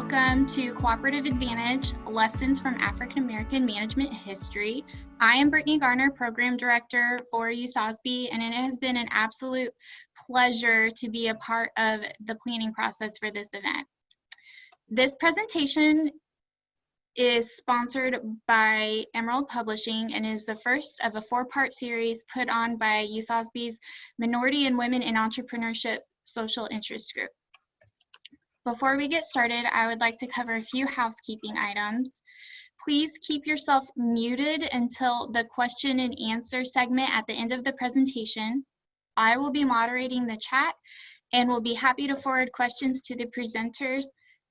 welcome to Cooperative Advantage, Lessons from African American Management History. I am Brittany Garner, Program Director for USASBE, and it has been an absolute pleasure to be a part of the planning process for this event. This presentation is sponsored by Herald Publishing and is the first of a four-part series put on by USASBE's Minority and Women in Entrepreneurship Social Interest Group. Before we get started, I would like to cover a few housekeeping items. Please keep yourself muted until the question and answer segment at the end of the presentation. I will be moderating the chat and will be happy to forward questions to the presenters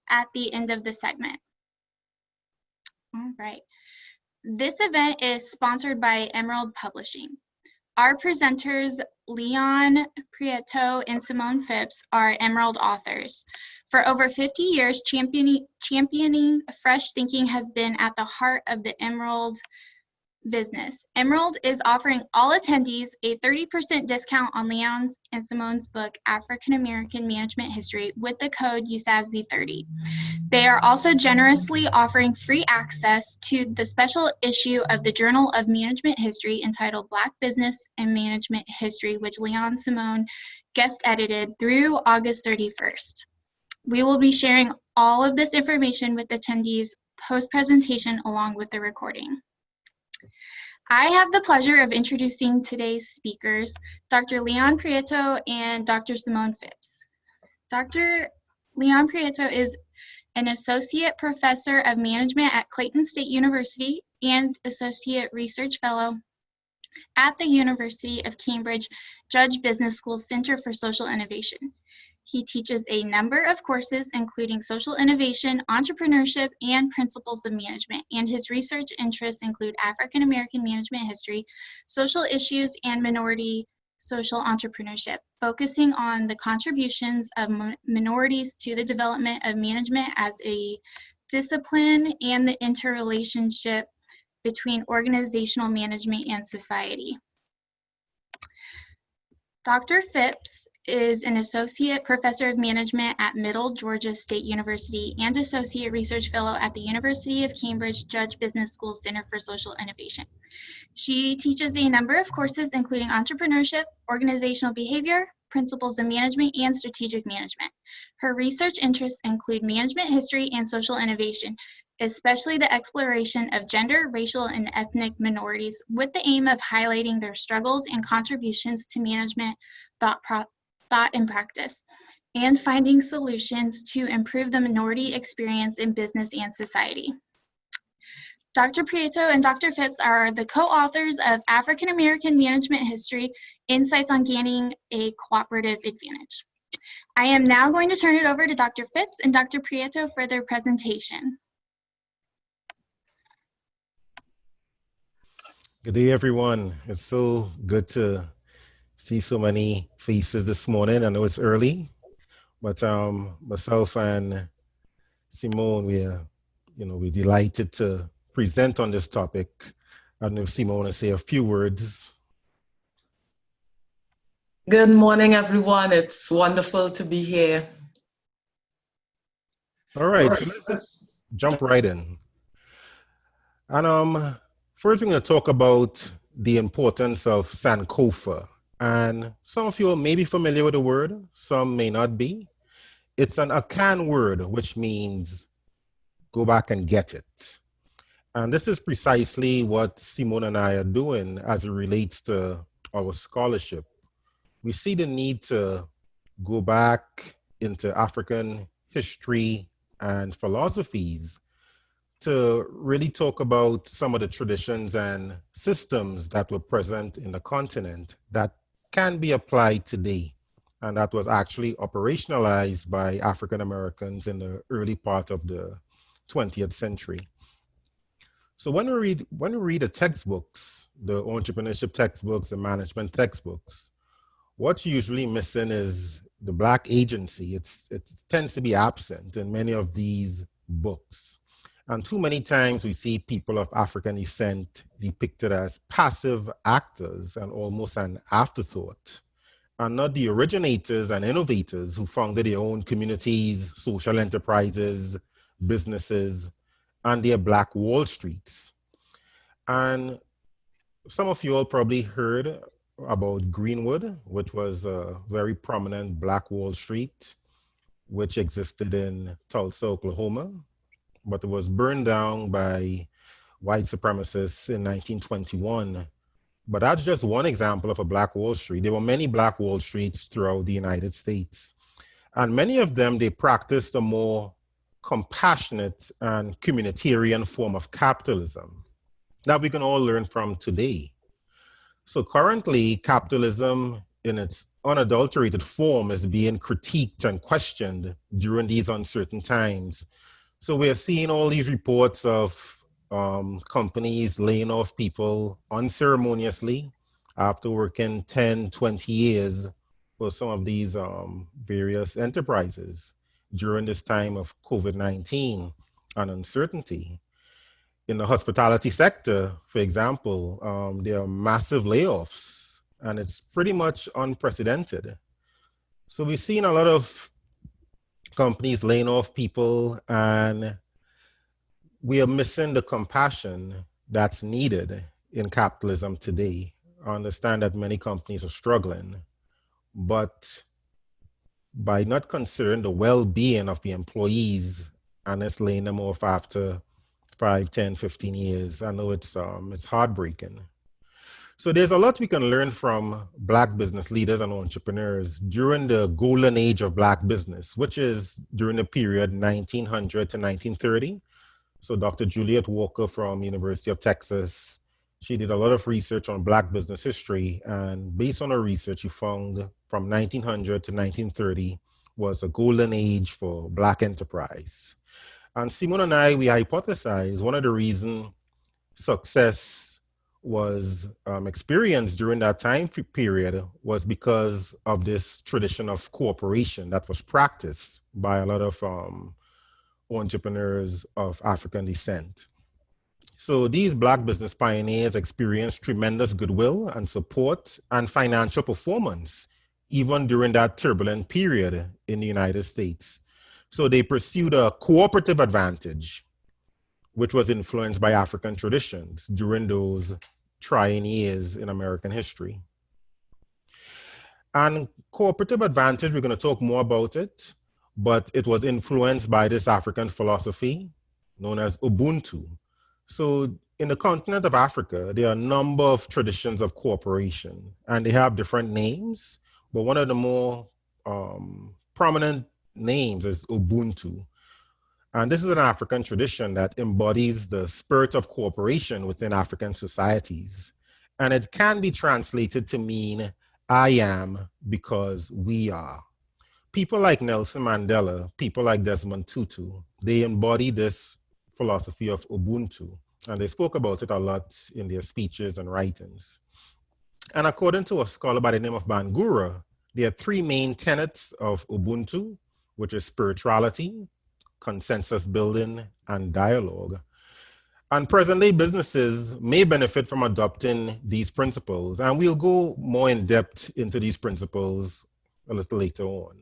at the end of the segment. All right. This event is sponsored by Herald Publishing. Our presenters, Leon Prieto and Simone Phipps, are Herald authors. For over 50 years, championing fresh thinking has been at the heart of the Herald business. Herald is offering all attendees a 30% discount on Leon's and Simone's book, African American Management History, with the code USASBE30. They are also generously offering free access to the special issue of the Journal of Management History entitled Black Business and Management History, which Leon Simone guest edited through August 31st. We will be sharing all of this information with attendees post-presentation along with the recording. I have the pleasure of introducing today's speakers, Dr. Leon Prieto and Dr. Simone Phipps. Dr. Leon Prieto is an Associate Professor of Management at Clayton State University and Associate Research Fellow at the University of Cambridge Judge Business School Center for Social Innovation. He teaches a number of courses, including social innovation, entrepreneurship, and principles of management, and his research interests include African American management history, social issues, and minority social entrepreneurship, focusing on the contributions of minorities to the development of management as a discipline and the interrelationship between organizational management and society. Dr. Phipps is an Associate Professor of Management at Middle Georgia State University and Associate Research Fellow at the University of Cambridge Judge Business School Center for Social Innovation. She teaches a number of courses including entrepreneurship, organizational behavior, principles of management, and strategic management. Her research interests include management history and social innovation, especially the exploration of gender, racial, and ethnic minorities with the aim of highlighting their struggles and contributions to management thought and practice, and finding solutions to improve the minority experience in business and society. Dr. Prieto and Dr. Phipps are the co-authors of African American Management History, Insights on Gaining a Cooperative Advantage. I am now going to turn it over to Dr. Phipps and Dr. Prieto for their presentation. Good day, everyone. It's so good to see so many faces this morning. I know it's early, but myself and Simone, we're delighted to present on this topic. I don't know if Simone wants to say a few words. Good morning, everyone. It's wonderful to be here. All right, so let's jump right in. And first, we're going to talk about the importance of sankofa. And some of you may be familiar with the word, some may not be. It's an Akan word, which means go back and get it. And this is precisely what Simone and I are doing as it relates to our scholarship. We see the need to go back into African history and philosophies to really talk about some of the traditions and systems that were present in the continent that can be applied today, and that was actually operationalized by African Americans in the early part of the 20th century. So when we read the textbooks, the entrepreneurship textbooks, the management textbooks, what's usually missing is the Black agency. It tends to be absent in many of these books. And too many times we see people of African descent depicted as passive actors and almost an afterthought, and not the originators and innovators who founded their own communities, social enterprises, businesses, and their Black Wall Streets. And some of you all probably heard about Greenwood, which was a very prominent Black Wall Street, which existed in Tulsa, Oklahoma, but it was burned down by white supremacists in 1921. But that's just one example of a Black Wall Street. There were many Black Wall Streets throughout the United States. And many of them, they practiced a more compassionate and communitarian form of capitalism that we can all learn from today. So currently, capitalism in its unadulterated form is being critiqued and questioned during these uncertain times. So we're seeing all these reports of companies laying off people unceremoniously after working 10, 20 years for some of these various enterprises during this time of COVID-19 and uncertainty. In the hospitality sector, for example, there are massive layoffs, and it's pretty much unprecedented. So we've seen a lot of companies laying off people, and we are missing the compassion that's needed in capitalism today. I understand that many companies are struggling, but by not considering the well-being of the employees and it's laying them off after 5, 10, 15 years, I know it's heartbreaking. So there's a lot we can learn from Black business leaders and entrepreneurs during the golden age of Black business, which is during the period 1900 to 1930. So Dr. Juliet Walker from University of Texas, she did a lot of research on Black business history, and based on her research, she found from 1900 to 1930 was a golden age for Black enterprise. And Simone and I, we hypothesize one of the reasons success was experienced during that time period was because of this tradition of cooperation that was practiced by a lot of entrepreneurs of African descent. So these Black business pioneers experienced tremendous goodwill and support and financial performance, even during that turbulent period in the United States. So they pursued a cooperative advantage, which was influenced by African traditions during those trying years in American history. And cooperative advantage, we're going to talk more about it, but it was influenced by this African philosophy known as Ubuntu. So in the continent of Africa, there are a number of traditions of cooperation, and they have different names, but one of the more prominent names is Ubuntu. And this is an African tradition that embodies the spirit of cooperation within African societies. And it can be translated to mean, I am because we are. People like Nelson Mandela, people like Desmond Tutu, they embody this philosophy of Ubuntu. And they spoke about it a lot in their speeches and writings. And according to a scholar by the name of Bangura, there are three main tenets of Ubuntu, which is spirituality, consensus building, and dialogue. And present-day businesses may benefit from adopting these principles, and we'll go more in depth into these principles a little later on.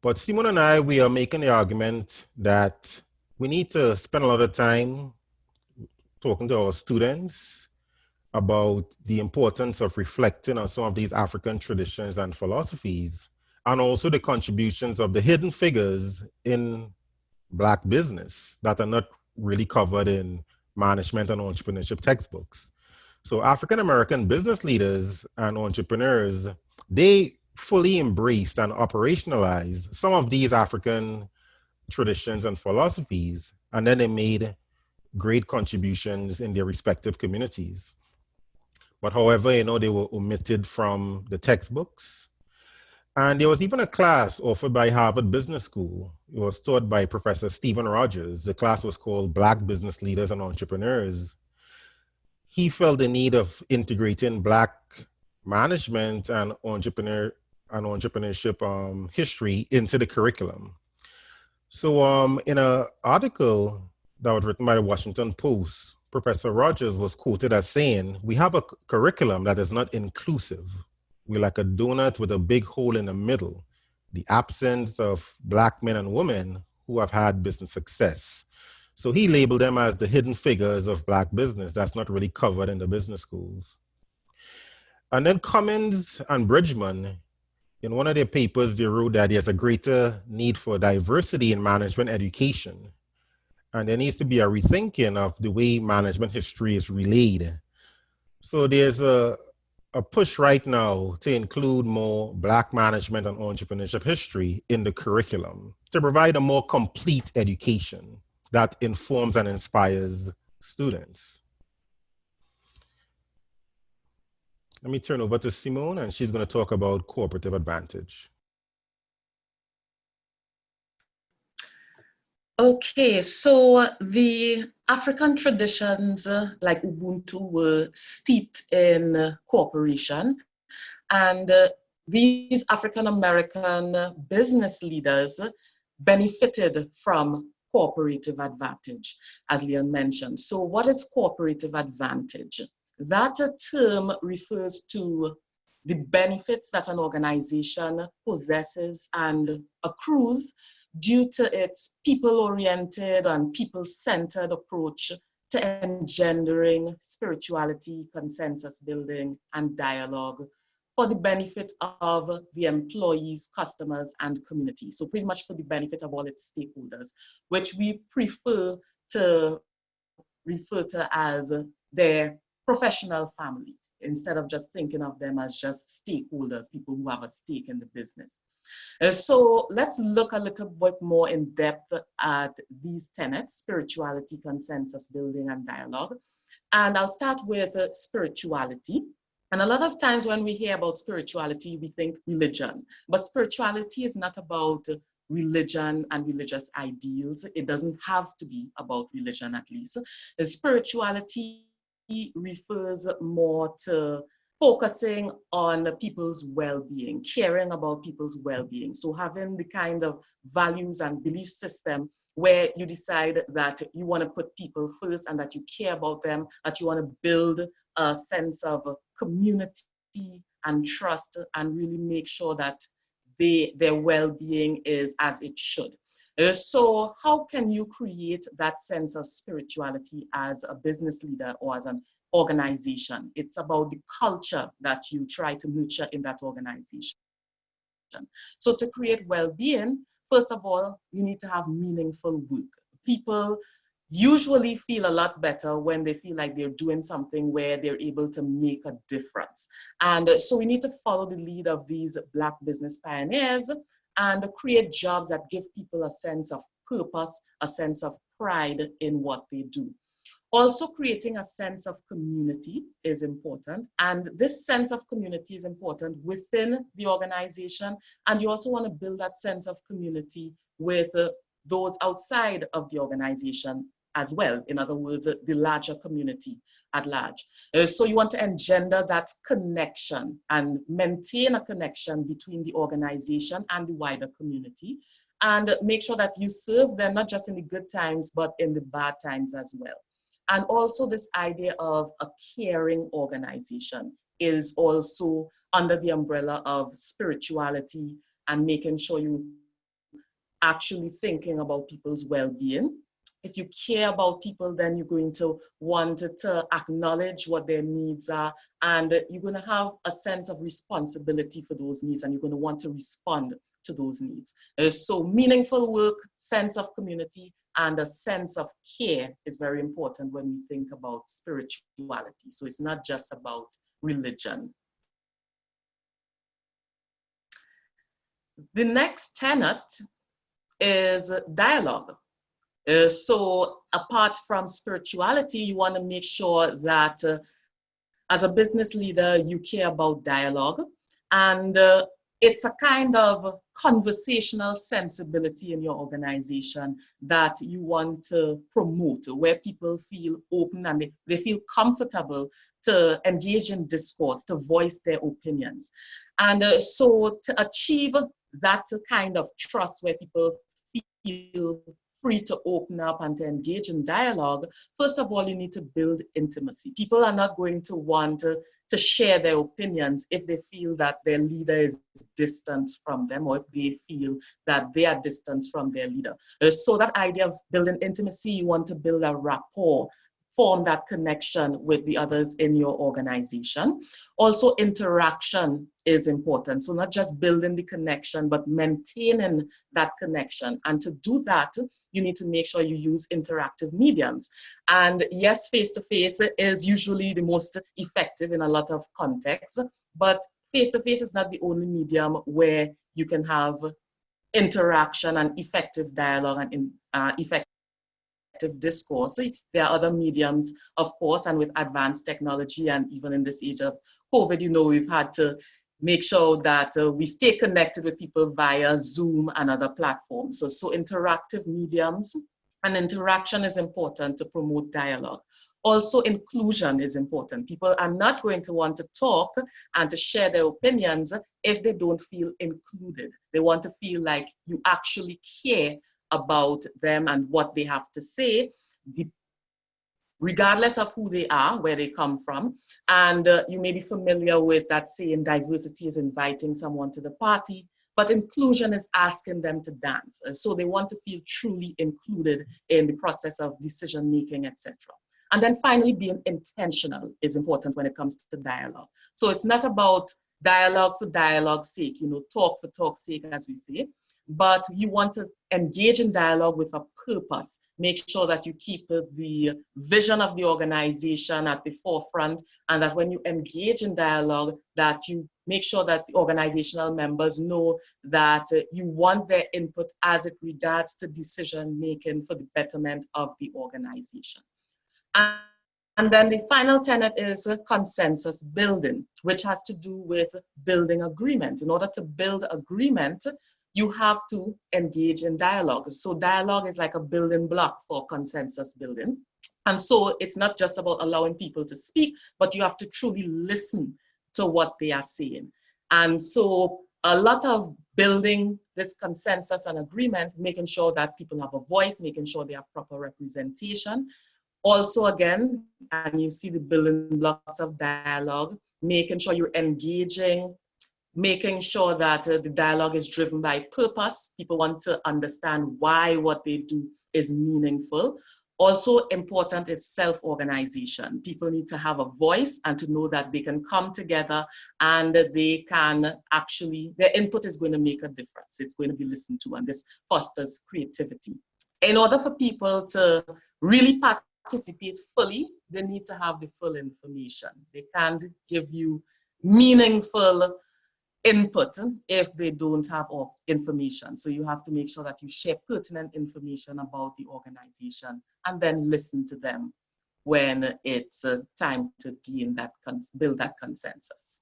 But Simone and I, we are making the argument that we need to spend a lot of time talking to our students about the importance of reflecting on some of these African traditions and philosophies, and also the contributions of the hidden figures in Black business that are not really covered in management and entrepreneurship textbooks. So African-American business leaders and entrepreneurs, they fully embraced and operationalized some of these African traditions and philosophies, and then they made great contributions in their respective communities. But however, they were omitted from the textbooks. And there was even a class offered by Harvard Business School. It was taught by Professor Stephen Rogers. The class was called Black Business Leaders and Entrepreneurs. He felt the need of integrating Black management and entrepreneurship history into the curriculum. So in an article that was written by the Washington Post, Professor Rogers was quoted as saying, "We have a curriculum that is not inclusive. We're like a donut with a big hole in the middle. The absence of Black men and women who have had business success. So he labeled them as the hidden figures of Black business that's not really covered in the business schools. And then Cummins and Bridgman, in one of their papers, they wrote that there's a greater need for diversity in management education. And there needs to be a rethinking of the way management history is relayed. So there's a push right now to include more Black management and entrepreneurship history in the curriculum to provide a more complete education that informs and inspires students. Let me turn over to Simone, and she's going to talk about cooperative advantage. Okay, so the African traditions like Ubuntu were steeped in cooperation, and these African American business leaders benefited from cooperative advantage, as Leon mentioned. So what is cooperative advantage? That term refers to the benefits that an organization possesses and accrues due to its people-oriented and people-centered approach to engendering spirituality, consensus building, and dialogue for the benefit of the employees, customers, and community. So pretty much for the benefit of all its stakeholders, which we prefer to refer to as their professional family, instead of just thinking of them as just stakeholders, people who have a stake in the business. So let's look a little bit more in depth at these tenets: spirituality, consensus building, and dialogue. And I'll start with spirituality. And a lot of times when we hear about spirituality, we think religion. But spirituality is not about religion and religious ideals. It doesn't have to be about religion, at least. Spirituality refers more to focusing on people's well-being, caring about people's well-being. So having the kind of values and belief system where you decide that you want to put people first and that you care about them, that you want to build a sense of community and trust and really make sure that their well-being is as it should. So how can you create that sense of spirituality as a business leader or as an organization? It's about the culture that you try to nurture in that organization. So to create well-being, first of all, you need to have meaningful work. People usually feel a lot better when they feel like they're doing something where they're able to make a difference. And so we need to follow the lead of these Black business pioneers and create jobs that give people a sense of purpose, a sense of pride in what they do. Also, creating a sense of community is important. And this sense of community is important within the organization. And you also want to build that sense of community with those outside of the organization as well. In other words, the larger community at large. So you want to engender that connection and maintain a connection between the organization and the wider community, and make sure that you serve them not just in the good times, but in the bad times as well. And also this idea of a caring organization is also under the umbrella of spirituality and making sure you actually thinking about people's well-being. If you care about people, then you're going to want to acknowledge what their needs are, and you're going to have a sense of responsibility for those needs, and you're going to want to respond to those needs. So meaningful work, sense of community, and a sense of care is very important when we think about spirituality. So it's not just about religion. The next tenet is dialogue. So apart from spirituality, you want to make sure that as a business leader, you care about dialogue. And it's a kind of conversational sensibility in your organization that you want to promote, where people feel open and they feel comfortable to engage in discourse, to voice their opinions. And so to achieve that kind of trust where people feel free to open up and to engage in dialogue, first of all, you need to build intimacy. People are not going to want to share their opinions if they feel that their leader is distant from them, or if they feel that they are distant from their leader. So that idea of building intimacy, you want to build a rapport, form that connection with the others in your organization. Also, interaction is important. So not just building the connection, but maintaining that connection. And to do that, you need to make sure you use interactive mediums. And yes, face-to-face is usually the most effective in a lot of contexts, but face-to-face is not the only medium where you can have interaction and effective dialogue and effective discourse. There are other mediums, of course, and with advanced technology, and even in this age of COVID, you know, we've had to make sure that we stay connected with people via Zoom and other platforms. So interactive mediums and interaction is important to promote dialogue. Also, inclusion is important. People are not going to want to talk and to share their opinions if they don't feel included. They want to feel like you actually care about them and what they have to say, regardless of who they are, where they come from. And you may be familiar with that saying, diversity is inviting someone to the party, but inclusion is asking them to dance. So they want to feel truly included in the process of decision making, etc. And then finally, being intentional is important when it comes to dialogue. So it's not about dialogue for dialogue's sake, you know, talk for talk's sake, as we say, but you want to engage in dialogue with a purpose. Make sure that you keep the vision of the organization at the forefront, and that when you engage in dialogue, that you make sure that the organizational members know that you want their input as it regards to decision making for the betterment of the organization. And then the final tenet is consensus building, which has to do with building agreement. In order to build agreement, you have to engage in dialogue. So dialogue is like a building block for consensus building. And so it's not just about allowing people to speak, but you have to truly listen to what they are saying. And so a lot of building this consensus and agreement, making sure that people have a voice, making sure they have proper representation. Also, again, and you see the building blocks of dialogue, making sure you're engaging, making sure that the dialogue is driven by purpose. People want to understand why what they do is meaningful. Also important is self-organization. People need to have a voice and to know that they can come together and they can actually, their input is going to make a difference. It's going to be listened to, and this fosters creativity. In order for people to really participate fully, they need to have the full information. They can't give you meaningful input if they don't have all information. So you have to make sure that you share pertinent information about the organization and then listen to them when it's time to gain that, build that consensus.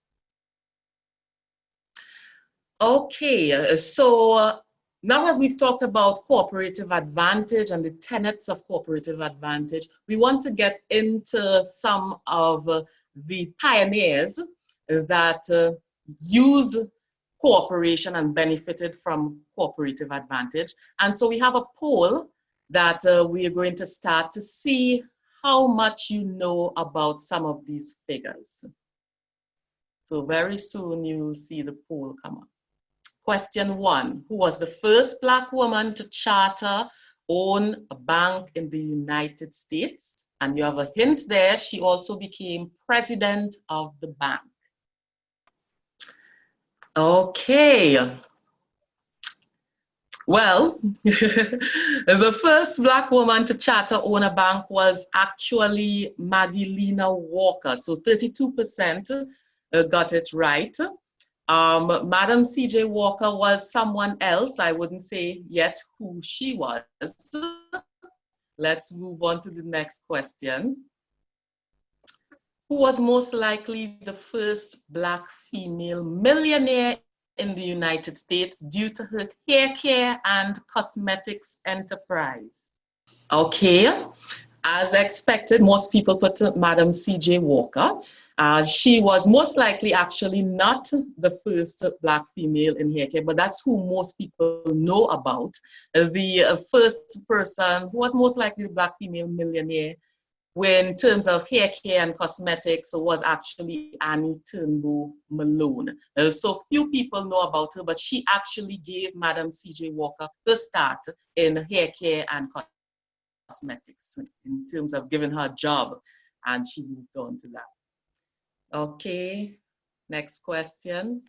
Okay, so now that we've talked about cooperative advantage and the tenets of cooperative advantage, we want to get into some of the pioneers that used cooperation and benefited from cooperative advantage. And so we have a poll that we are going to start to see how much you know about some of these figures. So very soon you will see the poll come up. Question 1, who was the first Black woman to charter, own a bank in the United States? And you have a hint there, she also became president of the bank. Okay. Well, the first Black woman to charter own a bank was actually Magdalena Walker. So 32% got it right. Madam C.J. Walker was someone else. I wouldn't say yet who she was. Let's move on to the next question. Who was most likely the first Black female millionaire in the United States due to her hair care and cosmetics enterprise? Okay, As expected, most people put Madam C.J. Walker. She was most likely actually not the first Black female in hair care, but that's who most people know about. The first person who was most likely the Black female millionaire in terms of hair care and cosmetics was actually Annie Turnbull Malone. So few people know about her, but she actually gave Madam C.J. Walker the start in hair care and cosmetics in terms of giving her a job, and she moved on to that. Okay, next question.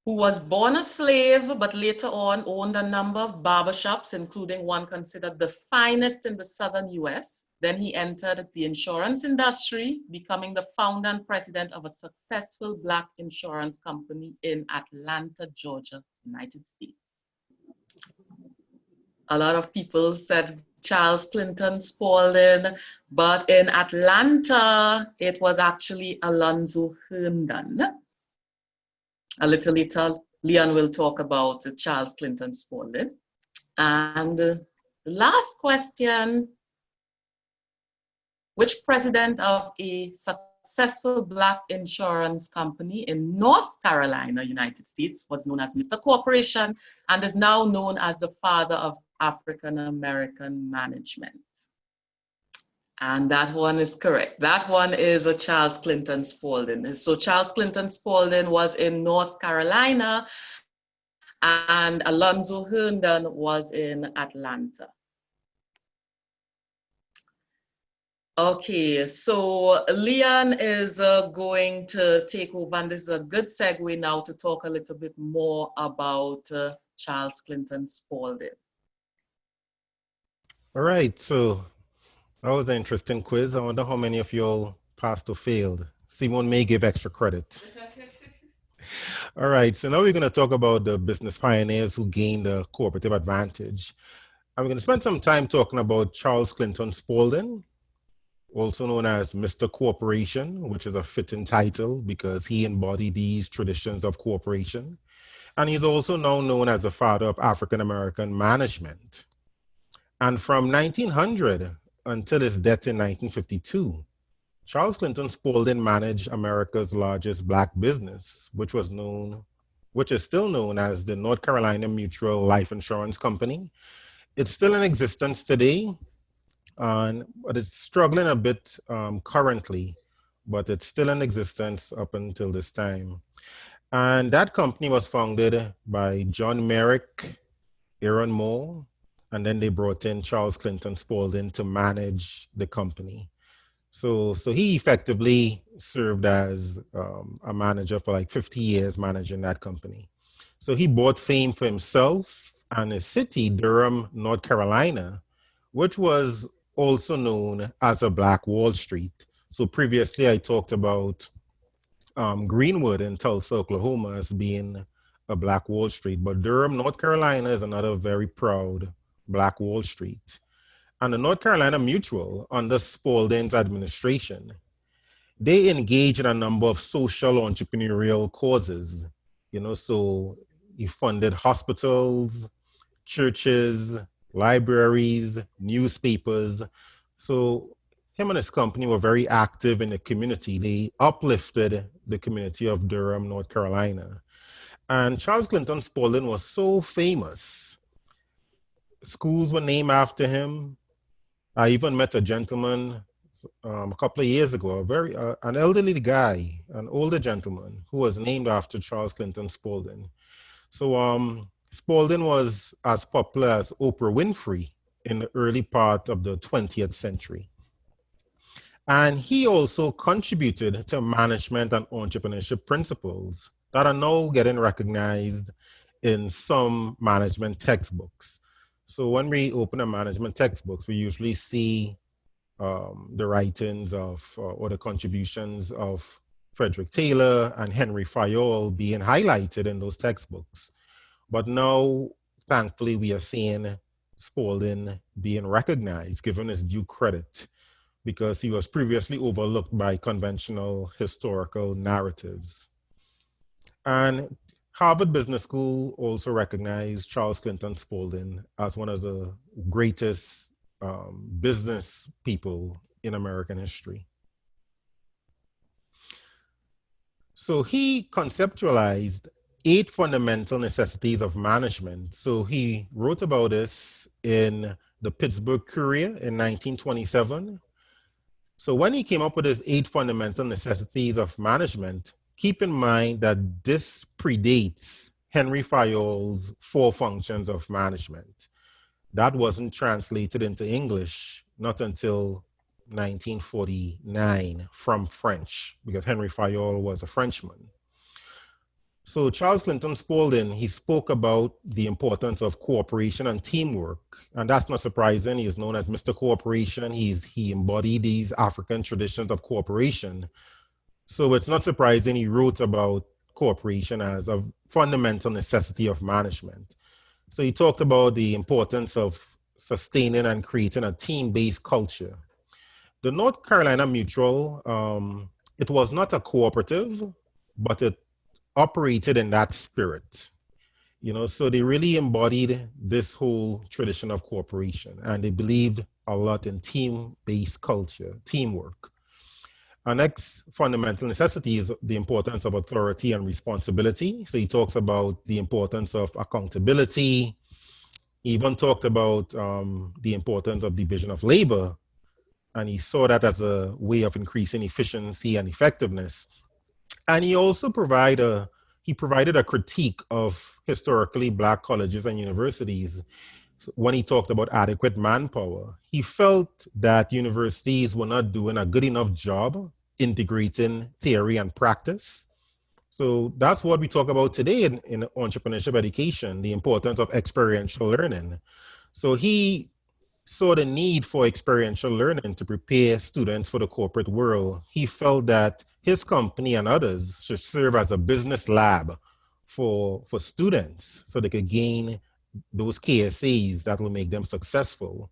Who was born a slave, but later on owned a number of barbershops, including one considered the finest in the southern US. Then he entered the insurance industry, becoming the founder and president of a successful Black insurance company in Atlanta, Georgia, United States. A lot of people said Charles Clinton Spalding, but in Atlanta, it was actually Alonzo Herndon. A little later, Leon will talk about Charles Clinton Spalding. And the last question, which president of a successful Black insurance company in North Carolina, United States, was known as Mr. Corporation and is now known as the father of African American management? And that one is correct. That one is a Charles Clinton Spalding. So Charles Clinton Spalding was in North Carolina and Alonzo Herndon was in Atlanta. Okay, so Leon is going to take over, and this is a good segue now to talk a little bit more about Charles Clinton Spalding. All right, so that was an interesting quiz. I wonder how many of you all passed or failed. Simone may give extra credit. All right, so now we're going to talk about the business pioneers who gained the cooperative advantage. And we're going to spend some time talking about Charles Clinton Spalding, also known as Mr. Corporation, which is a fitting title because he embodied these traditions of cooperation. And he's also now known as the father of African American management. And from 1900 until his death in 1952, Charles Clinton Spalding managed America's largest Black business, which is still known as the North Carolina Mutual Life Insurance Company. It's still in existence today, but it's struggling a bit currently, but it's still in existence up until this time. And that company was founded by John Merrick, Aaron Moore, and then they brought in Charles Clinton Spalding to manage the company. So he effectively served as a manager for like 50 years managing that company. So he bought fame for himself and his city, Durham, North Carolina, which was also known as a Black Wall Street. So previously I talked about Greenwood in Tulsa, Oklahoma as being a Black Wall Street, but Durham, North Carolina is another very proud Black Wall Street. And the North Carolina Mutual, under Spalding's administration, they engage in a number of social entrepreneurial causes. So he funded hospitals, churches, libraries, newspapers. So him and his company were very active in the community. They uplifted the community of Durham, North Carolina. And Charles Clinton Spalding was so famous. Schools were named after him. I even met a gentleman a couple of years ago, an elderly guy, an older gentleman who was named after Charles Clinton Spalding. So Spalding was as popular as Oprah Winfrey in the early part of the 20th century. And he also contributed to management and entrepreneurship principles that are now getting recognized in some management textbooks. So when we open a management textbooks, we usually see the writings of or the contributions of Frederick Taylor and Henry Fayol being highlighted in those textbooks. But now, thankfully, we are seeing Spalding being recognized, given his due credit, because he was previously overlooked by conventional historical narratives. And Harvard Business School also recognized Charles Clinton Spalding as one of the greatest business people in American history. So he conceptualized 8 fundamental necessities of management. So he wrote about this in the Pittsburgh Courier in 1927. So when he came up with his 8 fundamental necessities of management, keep in mind that this predates Henry Fayol's 4 functions of management. That wasn't translated into English not until 1949 from French, because Henry Fayol was a Frenchman. So Charles Clinton Spaulding, he spoke about the importance of cooperation and teamwork. And that's not surprising. He is known as Mr. Cooperation. He embodied these African traditions of cooperation. So it's not surprising he wrote about cooperation as a fundamental necessity of management. So he talked about the importance of sustaining and creating a team-based culture. The North Carolina Mutual, it was not a cooperative, but it operated in that spirit. So they really embodied this whole tradition of cooperation, and they believed a lot in team-based culture, teamwork. Our next fundamental necessity is the importance of authority and responsibility. So he talks about the importance of accountability. He even talked about the importance of division of labor, and he saw that as a way of increasing efficiency and effectiveness. And he also provided a critique of historically Black colleges and universities when he talked about adequate manpower. He felt that universities were not doing a good enough job integrating theory and practice. So that's what we talk about today in entrepreneurship education, the importance of experiential learning. So he saw the need for experiential learning to prepare students for the corporate world. He felt that his company and others should serve as a business lab for students so they could gain those KSAs that will make them successful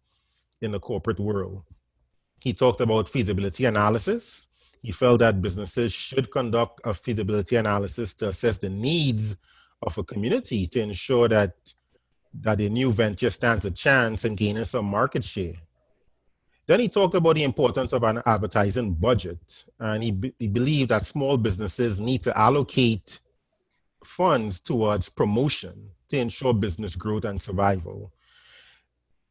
in the corporate world. He talked about feasibility analysis. He felt that businesses should conduct a feasibility analysis to assess the needs of a community to ensure that a new venture stands a chance in gaining some market share. Then he talked about the importance of an advertising budget, and he believed that small businesses need to allocate funds towards promotion to ensure business growth and survival.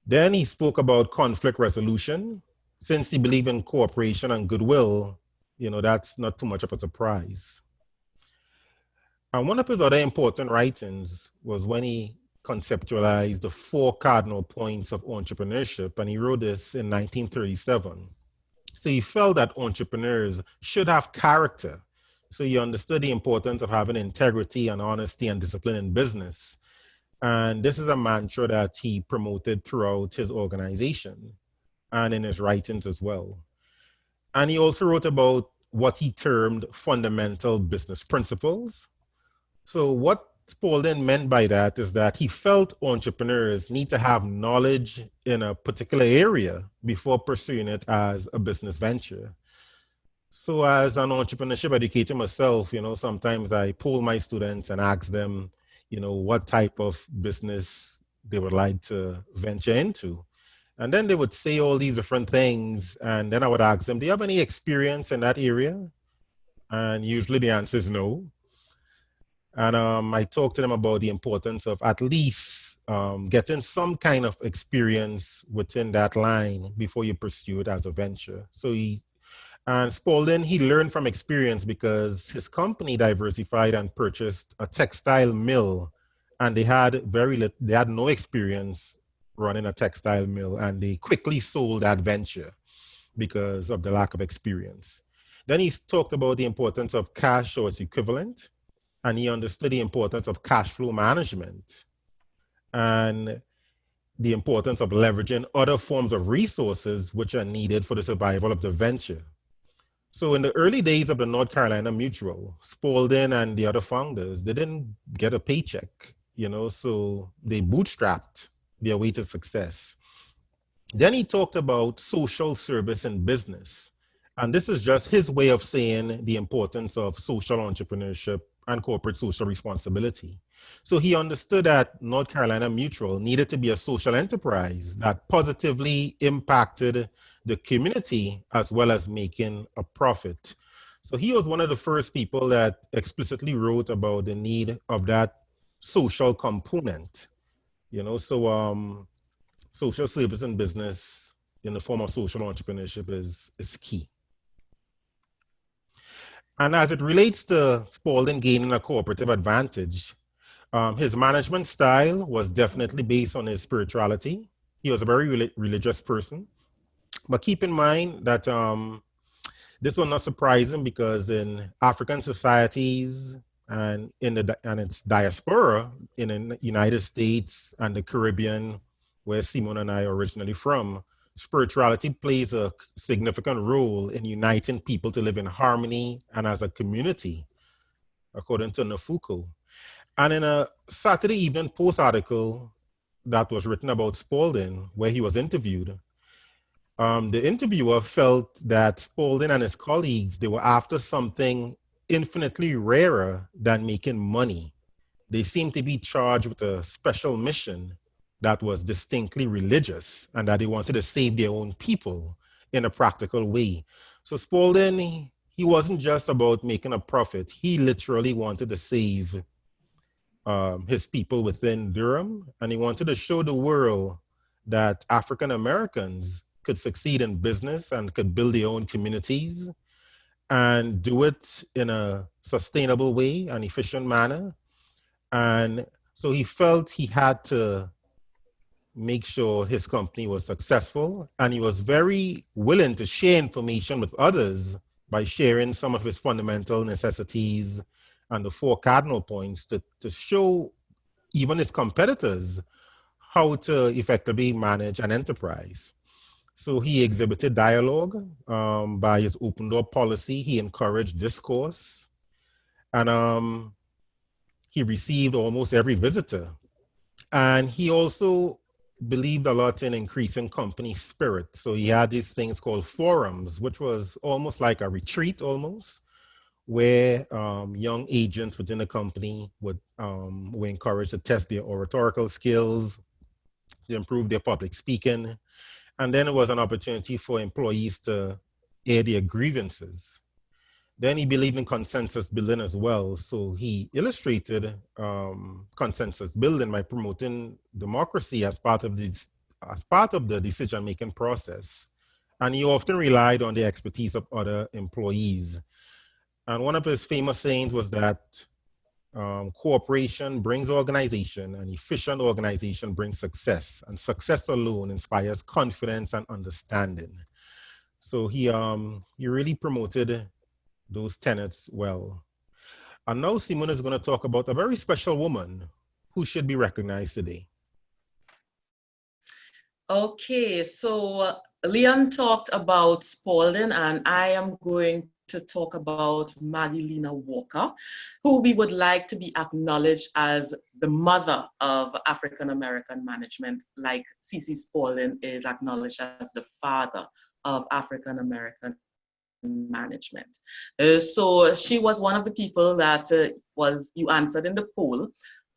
Then he spoke about conflict resolution. Since he believed in cooperation and goodwill, that's not too much of a surprise. And one of his other important writings was when he conceptualized the 4 cardinal points of entrepreneurship, and he wrote this in 1937. So he felt that entrepreneurs should have character. So he understood the importance of having integrity and honesty and discipline in business. And this is a mantra that he promoted throughout his organization and in his writings as well. And he also wrote about what he termed fundamental business principles. So what Spaulding meant by that is that he felt entrepreneurs need to have knowledge in a particular area before pursuing it as a business venture. So as an entrepreneurship educator myself, sometimes I poll my students and ask them, what type of business they would like to venture into. And then they would say all these different things. And then I would ask them, do you have any experience in that area? And usually the answer is no. And I talked to them about the importance of at least getting some kind of experience within that line before you pursue it as a venture. So Spaulding, he learned from experience because his company diversified and purchased a textile mill, and they had no experience running a textile mill, and they quickly sold that venture because of the lack of experience. Then he talked about the importance of cash or its equivalent, and he understood the importance of cash flow management and the importance of leveraging other forms of resources which are needed for the survival of the venture. So in the early days of the North Carolina Mutual, Spaulding and the other founders, they didn't get a paycheck, so they bootstrapped their way to success. Then he talked about social service in business. And this is just his way of saying the importance of social entrepreneurship and corporate social responsibility. So he understood that North Carolina Mutual needed to be a social enterprise that positively impacted the community as well as making a profit. So he was one of the first people that explicitly wrote about the need of that social component. So social service and business in the form of social entrepreneurship is key. And as it relates to Spalding gaining a cooperative advantage, his management style was definitely based on his spirituality. He was a very religious person. But keep in mind that this was not surprising because in African societies and and its diaspora in the United States and the Caribbean, where Simone and I are originally from, spirituality plays a significant role in uniting people to live in harmony and as a community, according to Nafuko. And in a Saturday Evening Post article that was written about Spalding, where he was interviewed, the interviewer felt that Spalding and his colleagues, they were after something infinitely rarer than making money. They seemed to be charged with a special mission that was distinctly religious and that they wanted to save their own people in a practical way. So Spalding, he wasn't just about making a profit. He literally wanted to save his people within Durham, and he wanted to show the world that African Americans could succeed in business and could build their own communities and do it in a sustainable way, an efficient manner. And so he felt he had to make sure his company was successful, and he was very willing to share information with others by sharing some of his fundamental necessities and the four cardinal points to show even his competitors how to effectively manage an enterprise. So he exhibited dialogue by his open door policy. He encouraged discourse, and he received almost every visitor. And he also believed a lot in increasing company spirit. So he had these things called forums, which was almost like a retreat almost, where young agents within the company were encouraged to test their oratorical skills, to improve their public speaking. And then it was an opportunity for employees to air their grievances. Then he believed in consensus building as well. So he illustrated consensus building by promoting democracy as part of the decision-making process. And he often relied on the expertise of other employees. And one of his famous sayings was that cooperation brings organization, and efficient organization brings success. And success alone inspires confidence and understanding. So he really promoted those tenets well. And now Simone is going to talk about a very special woman who should be recognized today. Okay, so Leon talked about Spalding, and I am going to talk about Magdalena Walker, who we would like to be acknowledged as the mother of African American management, like C.C. Spalding is acknowledged as the father of African American management. So she was one of the people that you answered in the poll.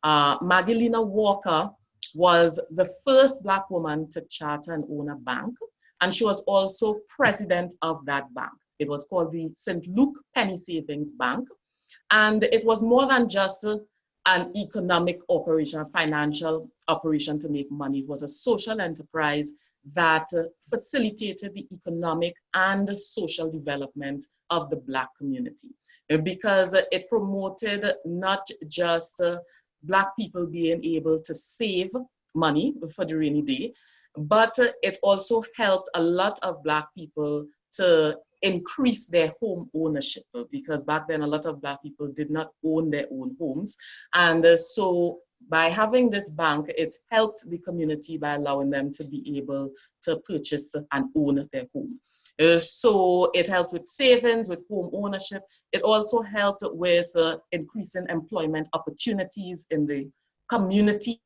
Magdalena Walker was the first Black woman to charter and own a bank, and she was also president of that bank. It was called the St. Luke Penny Savings Bank, and it was more than just an economic operation, a financial operation to make money. It was a social enterprise that facilitated the economic and social development of the Black community, because it promoted not just Black people being able to save money for the rainy day, but it also helped a lot of Black people to increase their home ownership, because back then a lot of Black people did not own their own homes. And so by having this bank, it helped the community by allowing them to be able to purchase and own their home. So it helped with savings, with home ownership. It also helped with increasing employment opportunities in the community,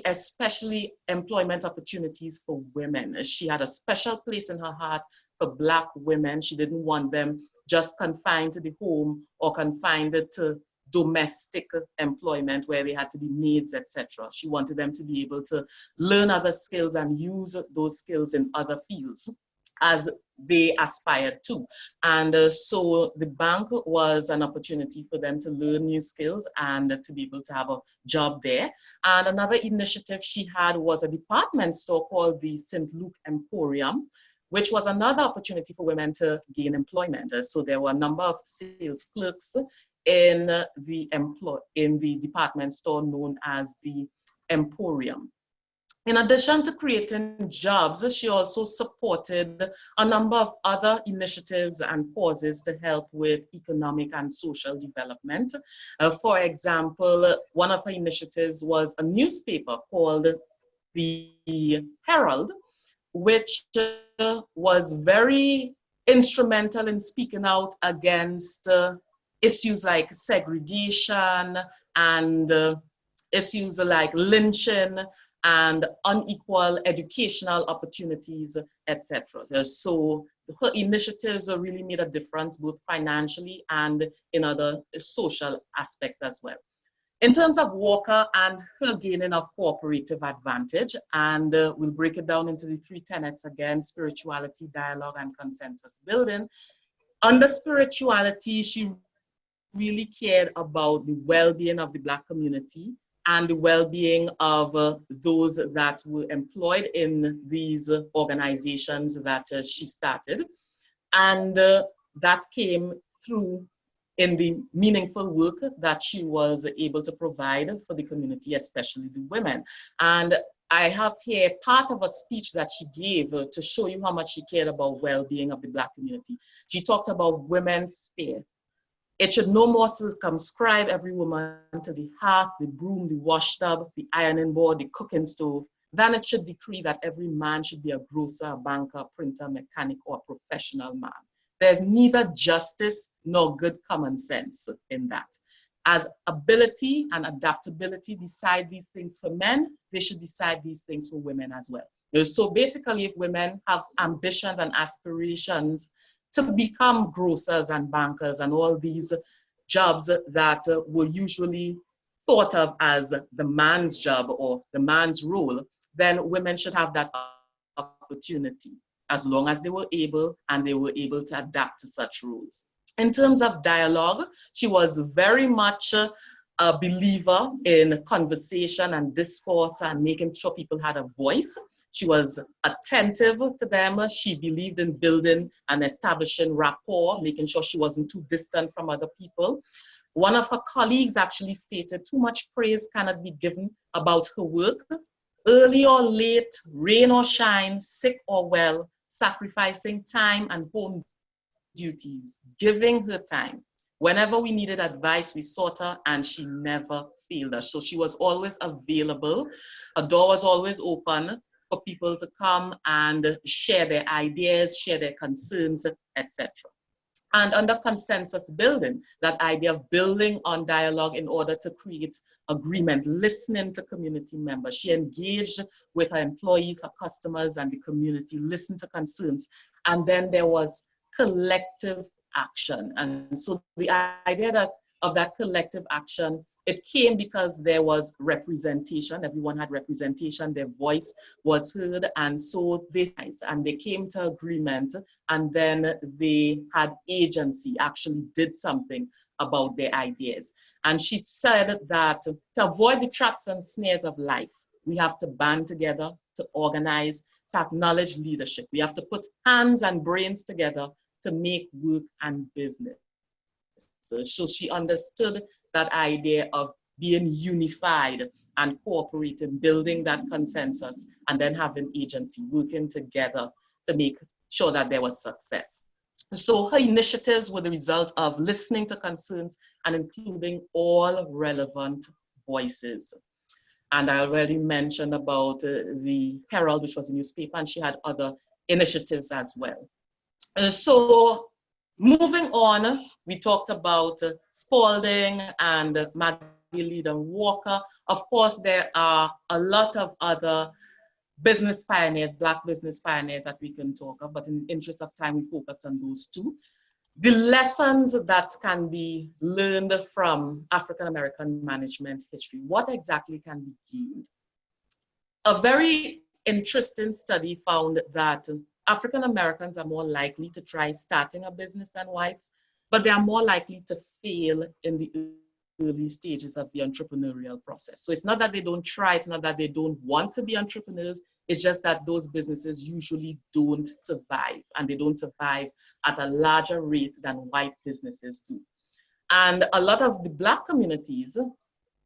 especially employment opportunities for women. She had a special place in her heart for Black women. She didn't want them just confined to the home or confined to domestic employment where they had to be maids, etc. She wanted them to be able to learn other skills and use those skills in other fields as they aspired to. And so the bank was an opportunity for them to learn new skills and to be able to have a job there. And another initiative she had was a department store called the St. Luke Emporium, which was another opportunity for women to gain employment. So there were a number of sales clerks in the department store known as the Emporium. In addition to creating jobs, she also supported a number of other initiatives and causes to help with economic and social development. For example, one of her initiatives was a newspaper called the Herald, which was very instrumental in speaking out against issues like segregation and issues like lynching and unequal educational opportunities, etc. So her initiatives really made a difference both financially and in other social aspects as well. In terms of Walker and her gaining of cooperative advantage, and we'll break it down into the three tenets again: spirituality, dialogue, and consensus building. Under spirituality, she really cared about the well-being of the Black community and the well-being of those that were employed in these organizations that she started. And that came through in the meaningful work that she was able to provide for the community, especially the women. And I have here part of a speech that she gave to show you how much she cared about well-being of the Black community. She talked about women's fear. It should no more circumscribe every woman to the hearth, the broom, the wash tub, the ironing board, the cooking stove, than it should decree that every man should be a grocer, a banker, printer, mechanic, or a professional man. There's neither justice nor good common sense in that. As ability and adaptability decide these things for men, they should decide these things for women as well. So basically, if women have ambitions and aspirations to become grocers and bankers and all these jobs that were usually thought of as the man's job or the man's role, then women should have that opportunity as long as they were able and they were able to adapt to such roles. In terms of dialogue, she was very much a believer in conversation and discourse and making sure people had a voice. She was attentive to them. She believed in building and establishing rapport, making sure she wasn't too distant from other people. One of her colleagues actually stated, too much praise cannot be given about her work. Early or late, rain or shine, sick or well, sacrificing time and home duties, giving her time. Whenever we needed advice, we sought her and she never failed us. So she was always available. Her door was always open for people to come and share their ideas, share their concerns, etc. And under consensus building, that idea of building on dialogue in order to create agreement, listening to community members. She engaged with her employees, her customers, and the community, listened to concerns. And then there was collective action. And so the idea of that collective action, it came because there was representation. Everyone had representation. Their voice was heard. And so they came to agreement, and then they had agency, actually did something about their ideas. And she said that to avoid the traps and snares of life, we have to band together, to organize, to acknowledge leadership. We have to put hands and brains together to make work and business. So she understood that idea of being unified and cooperating, building that consensus, and then having agency, working together to make sure that there was success. So her initiatives were the result of listening to concerns and including all relevant voices. And I already mentioned about the Herald, which was a newspaper, and she had other initiatives as well. So moving on, we talked about Spalding and Maggie and Walker. Of course, there are a lot of other business pioneers, Black business pioneers that we can talk of, but in the interest of time, we focus on those two. the lessons that can be learned from African American management history, what exactly can be gained? A very interesting study found that African Americans are more likely to try starting a business than whites, but they are more likely to fail in the early stages of the entrepreneurial process. So it's not that they don't try, it's not that they don't want to be entrepreneurs, it's just that those businesses usually don't survive, and they don't survive at a larger rate than white businesses do. And a lot of the Black communities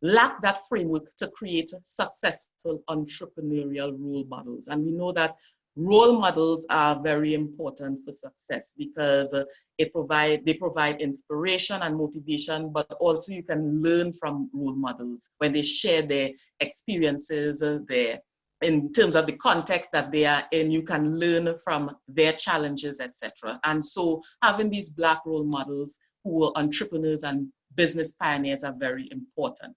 lack that framework to create successful entrepreneurial role models. And we know that role models are very important for success because they provide inspiration and motivation, but also you can learn from role models when they share their experiences, in terms of the context that they are in, you can learn from their challenges, etc. And so having these Black role models who are entrepreneurs and business pioneers are very important.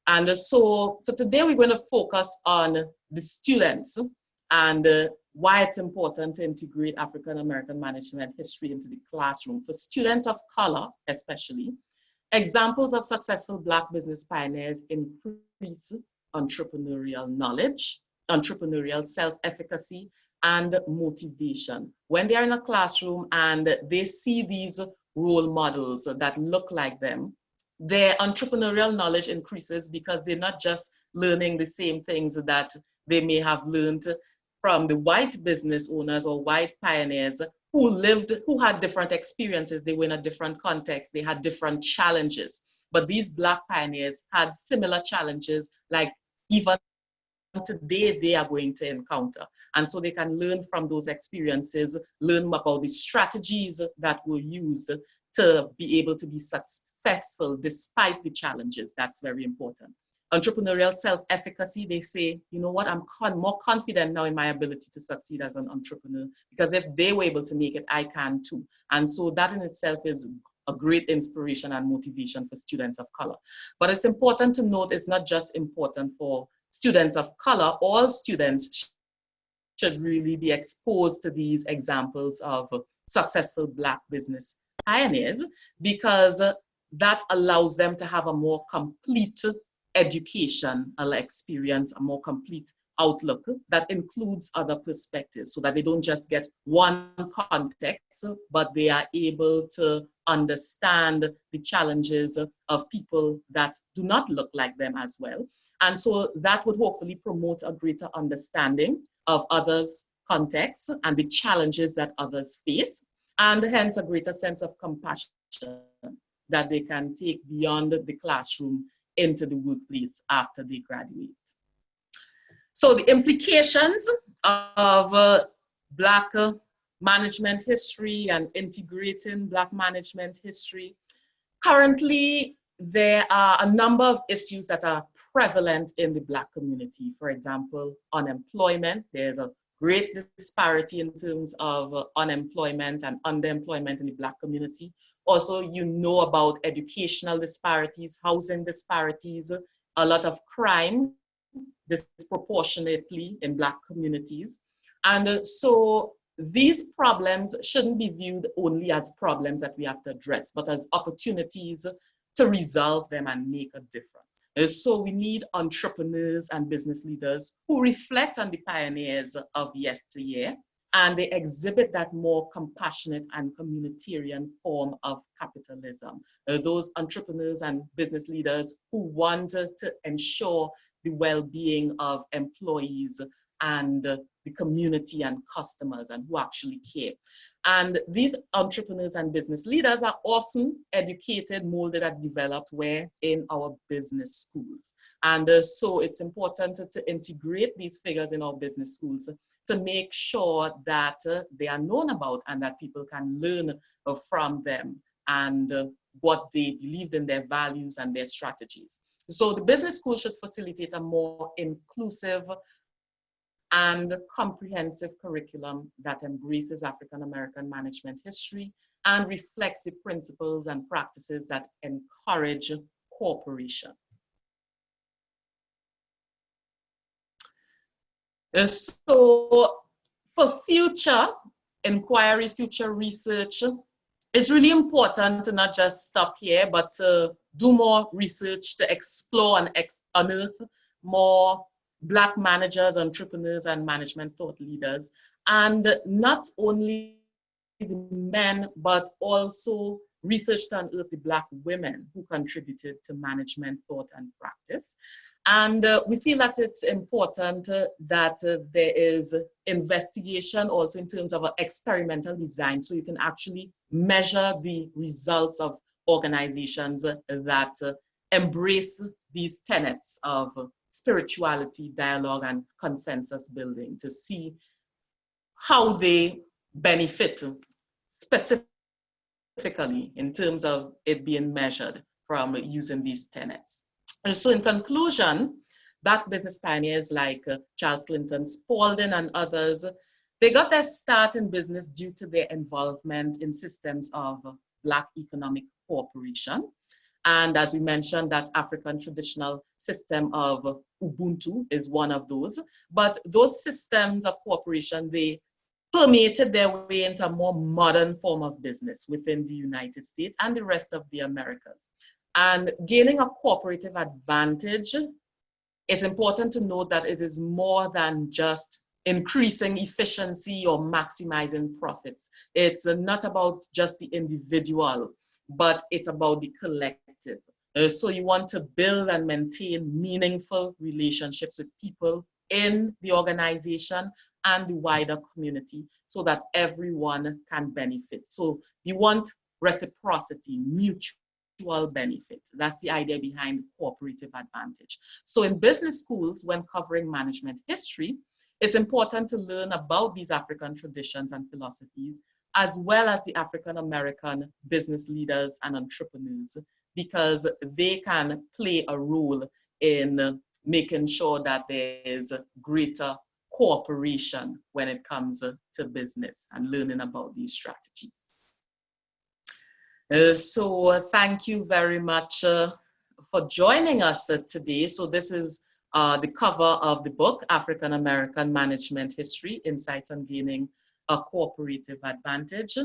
And so for today, we're going to focus on the students and why it's important to integrate African American management history into the classroom. For students of color, especially, examples of successful Black business pioneers increase entrepreneurial knowledge, entrepreneurial self-efficacy, and motivation. When they're in a classroom and they see these role models that look like them, their entrepreneurial knowledge increases because they're not just learning the same things that they may have learned from the white business owners or white pioneers who had different experiences. They were in a different context, they had different challenges. But these Black pioneers had similar challenges, like even today they are going to encounter. And so they can learn from those experiences, learn about the strategies that were used to be able to be successful despite the challenges. That's very important. Entrepreneurial self-efficacy, they say, you know what, I'm more confident now in my ability to succeed as an entrepreneur, because if they were able to make it, I can too. And so that in itself is a great inspiration and motivation for students of color. But it's important to note it's not just important for students of color. All students should really be exposed to these examples of successful Black business pioneers, because that allows them to have a more complete educational experience, a more complete outlook that includes other perspectives, so that they don't just get one context, but they are able to understand the challenges of people that do not look like them as well. And so that would hopefully promote a greater understanding of others' contexts and the challenges that others face, and hence a greater sense of compassion that they can take beyond the classroom into the workplace after they graduate. So the implications of Black management history and integrating Black management history. Currently, there are a number of issues that are prevalent in the Black community. For example, unemployment. There's a great disparity in terms of unemployment and underemployment in the Black community. Also, you know about educational disparities, housing disparities, a lot of crime disproportionately in Black communities. And so these problems shouldn't be viewed only as problems that we have to address, but as opportunities to resolve them and make a difference. And so we need entrepreneurs and business leaders who reflect on the pioneers of yesteryear, and they exhibit that more compassionate and communitarian form of capitalism. Those entrepreneurs and business leaders who want to ensure the well-being of employees and the community and customers, and who actually care. And these entrepreneurs and business leaders are often educated, molded, and developed where in our business schools. And so it's important to integrate these figures in our business schools to make sure that they are known about and that people can learn from them and what they believed in, their values and their strategies. So the business school should facilitate a more inclusive and comprehensive curriculum that embraces African American management history and reflects the principles and practices that encourage cooperation. So for future inquiry, future research, it's really important to not just stop here, but to do more research, to explore and unearth more Black managers, entrepreneurs, and management thought leaders. And not only the men, but also research to unearth the Black women who contributed to management thought and practice. And we feel that it's important that there is investigation also in terms of experimental design, so you can actually measure the results of organizations that embrace these tenets of spirituality, dialogue, and consensus building to see how they benefit specifically in terms of it being measured from using these tenets. And so in conclusion, Black business pioneers like Charles Clinton Spalding and others, they got their start in business due to their involvement in systems of Black economic cooperation. And as we mentioned, that African traditional system of Ubuntu is one of those. But those systems of cooperation, they permeated their way into a more modern form of business within the United States and the rest of the Americas. And gaining a cooperative advantage, it's important to note that it is more than just increasing efficiency or maximizing profits. It's not about just the individual, but it's about the collective. So you want to build and maintain meaningful relationships with people in the organization and the wider community so that everyone can benefit. So you want reciprocity, mutual benefit. That's the idea behind cooperative advantage. So in business schools, when covering management history, it's important to learn about these African traditions and philosophies, as well as the African American business leaders and entrepreneurs, because they can play a role in making sure that there is greater cooperation when it comes to business and learning about these strategies. So thank you very much for joining us today. So this is the cover of the book, African American Management History, Insights on Gaining a Cooperative Advantage.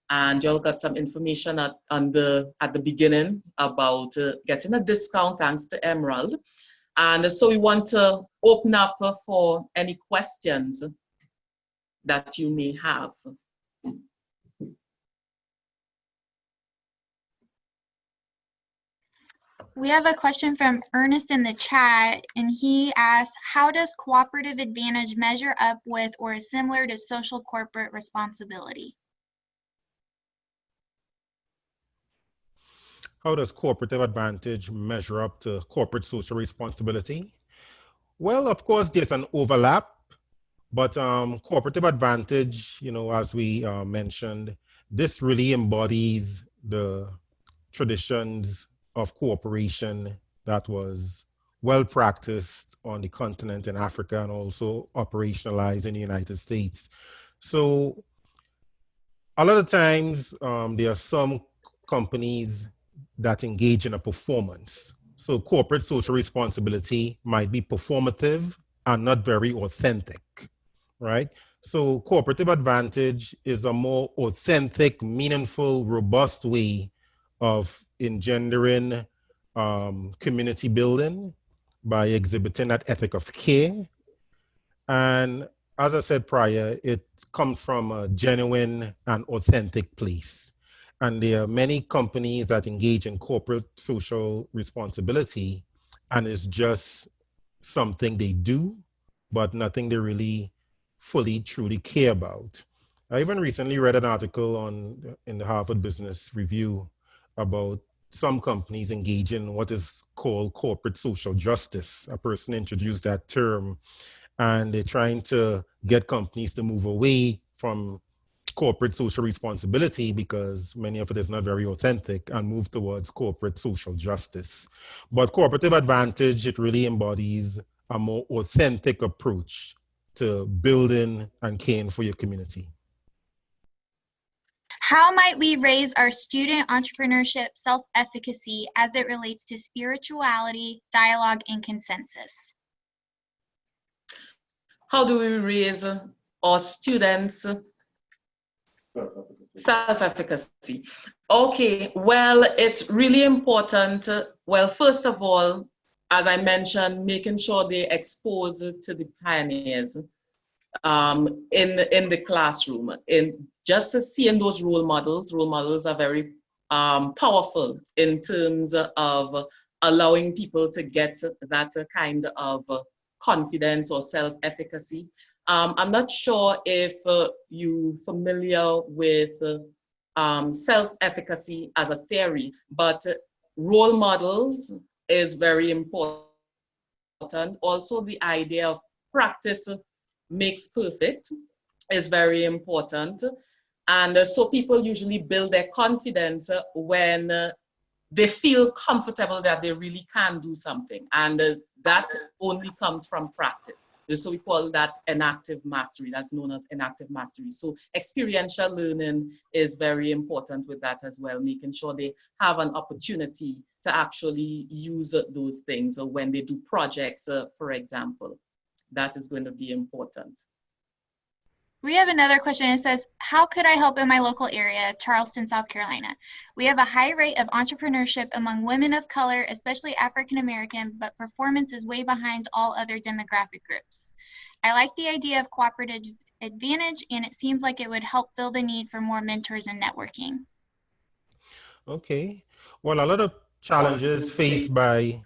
And you'll got some information at the beginning about getting a discount thanks to Emerald. And so we want to open up for any questions that you may have. We have a question from Ernest in the chat, and he asks, how does cooperative advantage measure up with or is similar to social corporate responsibility? How does cooperative advantage measure up to corporate social responsibility? Well, of course, there's an overlap, but cooperative advantage, as we mentioned, this really embodies the traditions of cooperation that was well practiced on the continent in Africa and also operationalized in the United States. So a lot of times there are some companies that engage in a performance. So corporate social responsibility might be performative and not very authentic, right? So cooperative advantage is a more authentic, meaningful, robust way of engendering community building by exhibiting that ethic of care. And as I said prior, it comes from a genuine and authentic place. And there are many companies that engage in corporate social responsibility, and it's just something they do, but nothing they really fully, truly care about. I even recently read an article in the Harvard Business Review about some companies engage in what is called corporate social justice. A person introduced that term, and they're trying to get companies to move away from corporate social responsibility because many of it is not very authentic and move towards corporate social justice. But cooperative advantage, it really embodies a more authentic approach to building and caring for your community. How might we raise our student entrepreneurship self-efficacy as it relates to spirituality, dialogue, and consensus? How do we raise our students' Self-efficacy. Okay, well, it's really important. Well, first of all, as I mentioned, making sure they expose to the pioneers in the classroom. In just seeing those role models are very powerful in terms of allowing people to get that kind of confidence or self-efficacy. I'm not sure if you're familiar with self-efficacy as a theory, but role models is very important. Also, the idea of practice makes perfect is very important. And so people usually build their confidence when they feel comfortable that they really can do something. And that only comes from practice. So we call that enactive mastery. That's known as enactive mastery. So experiential learning is very important with that as well, making sure they have an opportunity to actually use those things when they do projects, for example. That is going to be important. We have another question. It says, how could I help in my local area, Charleston, South Carolina? We have a high rate of entrepreneurship among women of color, especially African American, but performance is way behind all other demographic groups. I like the idea of cooperative advantage, and it seems like it would help fill the need for more mentors and networking. Okay. Well, a lot of challenges faced by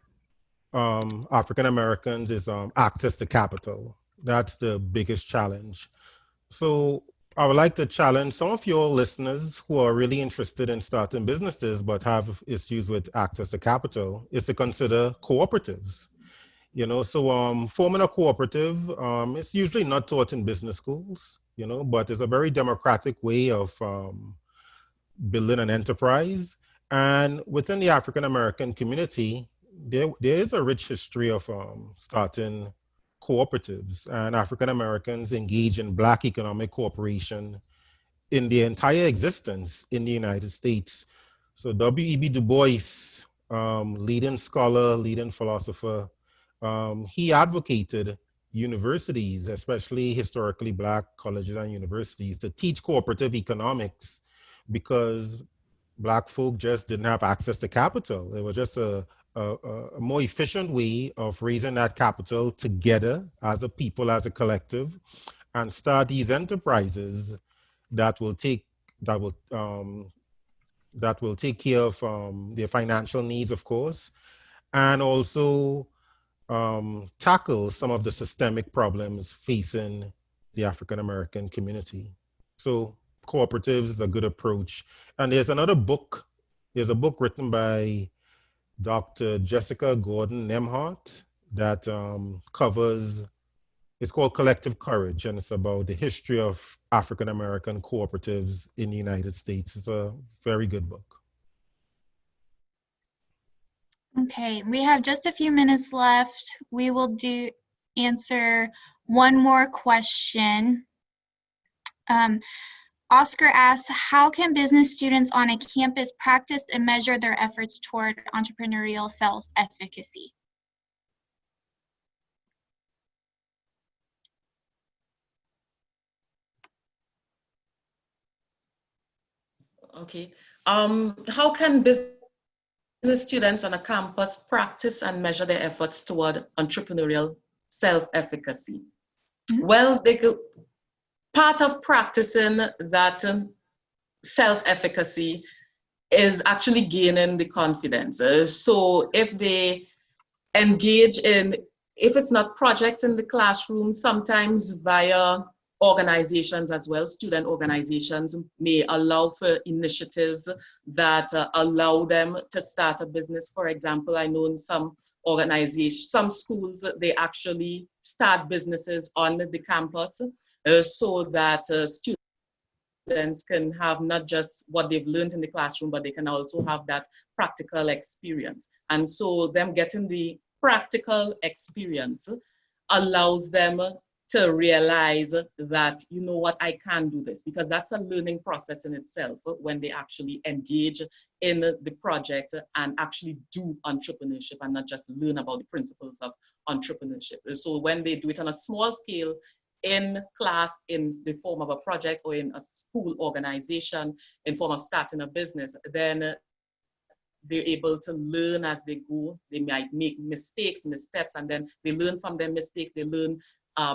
African Americans is access to capital. That's the biggest challenge. So I would like to challenge some of your listeners who are really interested in starting businesses but have issues with access to capital is to consider cooperatives. You know, so forming a cooperative, it's usually not taught in business schools, you know, but it's a very democratic way of building an enterprise. And within the African American community, there is a rich history of starting cooperatives, and African Americans engage in Black economic cooperation in their entire existence in the United States. So W.E.B. Du Bois, leading scholar, leading philosopher, he advocated universities, especially historically Black colleges and universities, to teach cooperative economics because Black folk just didn't have access to capital. It was just a more efficient way of raising that capital together as a people, as a collective, and start these enterprises that will take that will take care of their financial needs, of course, and also tackle some of the systemic problems facing the African American community. So cooperatives is a good approach. And there's a book written by Dr. Jessica Gordon Nemhart that covers, it's called Collective Courage, and it's about the history of African American cooperatives in the United States. It's a very good book. Okay, we have just a few minutes left. We will answer one more question. Oscar asks, how can business students on a campus practice and measure their efforts toward entrepreneurial self-efficacy? Okay. How can business students on a campus practice and measure their efforts toward entrepreneurial self-efficacy? Well, part of practicing that self-efficacy is actually gaining the confidence. So if they engage in, if it's not projects in the classroom, sometimes via organizations as well, student organizations may allow for initiatives that allow them to start a business. For example, I know in some organizations, some schools, they actually start businesses on the campus so that students can have not just what they've learned in the classroom, but they can also have that practical experience. And so them getting the practical experience allows them to realize that, you know what, I can do this, because that's a learning process in itself when they actually engage in the project and actually do entrepreneurship and not just learn about the principles of entrepreneurship. So when they do it on a small scale, in class in the form of a project or in a school organization in form of starting a business, then they're able to learn as they go. They might make mistakes, missteps, and then they learn from their mistakes. They learn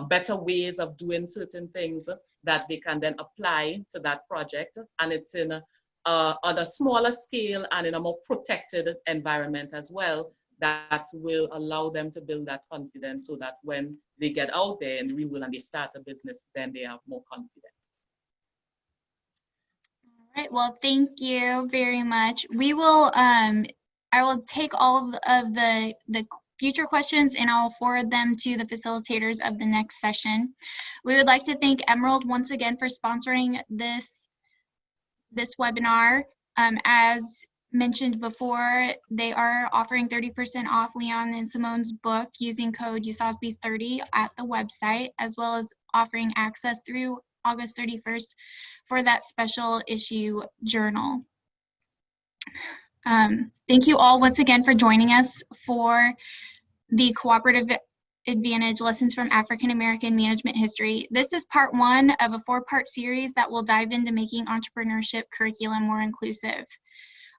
better ways of doing certain things that they can then apply to that project. And it's in on a smaller scale and in a more protected environment as well, that will allow them to build that confidence so that when they get out there in the real world and they start a business, then they have more confidence. All right, well, thank you very much. We will, I will take all of the future questions and I'll forward them to the facilitators of the next session. We would like to thank Emerald once again for sponsoring this webinar. As mentioned before, they are offering 30% off Leon and Simone's book using code USASBE30 at the website, as well as offering access through August 31st for that special issue journal. Thank you all once again for joining us for the Cooperative Advantage Lessons from African American Management History. This is part 1 of a 4-part series that will dive into making entrepreneurship curriculum more inclusive.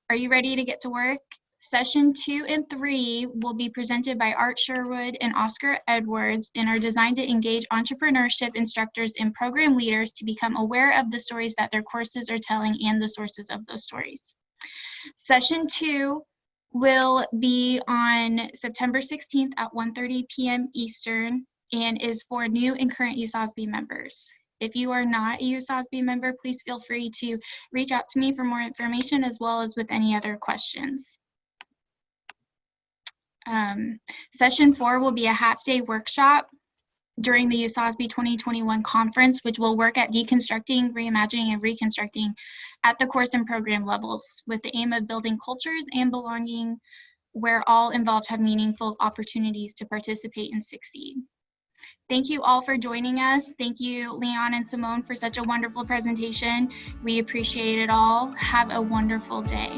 Are you ready to get to work? Session 2 and 3 will be presented by Art Sherwood and Oscar Edwards and are designed to engage entrepreneurship instructors and program leaders to become aware of the stories that their courses are telling and the sources of those stories. Session 2 will be on September 16th at 1:30 p.m. Eastern and is for new and current USASBE members. If you are not a USASBE member, please feel free to reach out to me for more information as well as with any other questions. Session 4 will be a half-day workshop during the USASBE 2021 conference, which will work at deconstructing, reimagining, and reconstructing at the course and program levels with the aim of building cultures and belonging where all involved have meaningful opportunities to participate and succeed. Thank you all for joining us. Thank you, Leon and Simone, for such a wonderful presentation. We appreciate it all. Have a wonderful day.